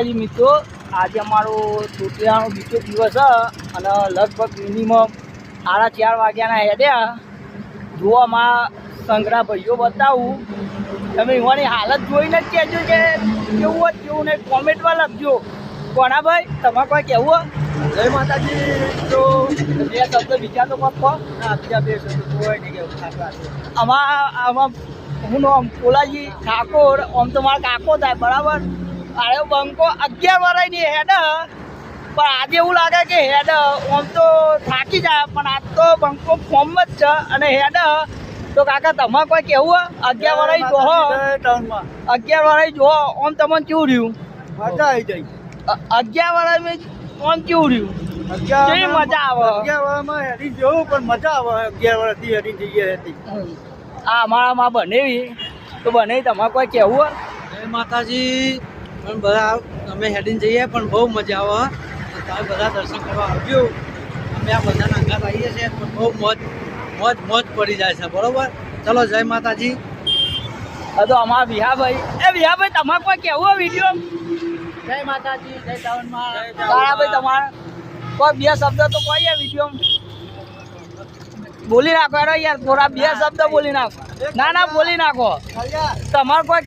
માતાજી મિત્રો, આજે અમારો ચોટીલાનો બીજો દિવસ છે અને લગભગ મિનિમમ 4:30 વાગ્યાના હેડ્યા. જોવામાં સંગ્રહ ભાઈઓ બતાવું, તમે એવાની હાલત જોઈને જ કહેજો કે કેવું હોય કેવું નહીં, કોમેન્ટમાં લખજો. કોના ભાઈ તમારે કોઈ કહેવું? જય માતાજી. તો બે શબ્દ બીજા તો કહો. બીજા બે શબ્દ કોઈ નહીં કેવું. આમાં હું નામ કોલાજી ઠાકોર, આમ તો મારા કાકો થાય બરાબર. અરે બંકો 11 વર્ષની હેડ, પણ આજે એવું લાગે કે હેડ આમ તો થાકી જાય, પણ આજ તો બંકો ફોર્મ જ છે અને હેડ. તો કાકા તમારે કોઈ કેવું? 11 વર્ષ જોહો, 11 વર્ષ જોહો, આમ તમને કેવું રહ્યું? મજા આવી જાય. 11 વર્ષમાં આમ કેવું રહ્યું? કેવી મજા આવે? 11 વર્ષમાં હેડી જોવું પણ મજા આવે. 11 વર્ષથી હેડી જઈએ હતી. આ અમારામાં બનેવી તો બને. તમારે કોઈ કહેવું? જય માતાજી. પણ બધા અમે હેડીને જઈએ પણ બહુ મજા આવે. તમે બધા દર્શન કરવા આવજો. અમે આ બધાના અંગાત આવીએ છીએ પણ બહુ મોજ પડી જાય છે. બરોબર, ચલો જય માતાજી. તો અમારા વિહાભાઈ, વિહાભાઈ તમારે કોઈ કહેવું વિડીયો? જય માતાજી, જય શ્રાવણમાં. તારાભાઈ તમારે કોઈ બે શબ્દ તો કોઈ વિડીયો બોલી નાખો યાર, થોડા બે શબ્દ બોલી નાખો. ના બોલી નાખો. તમારે કોઈ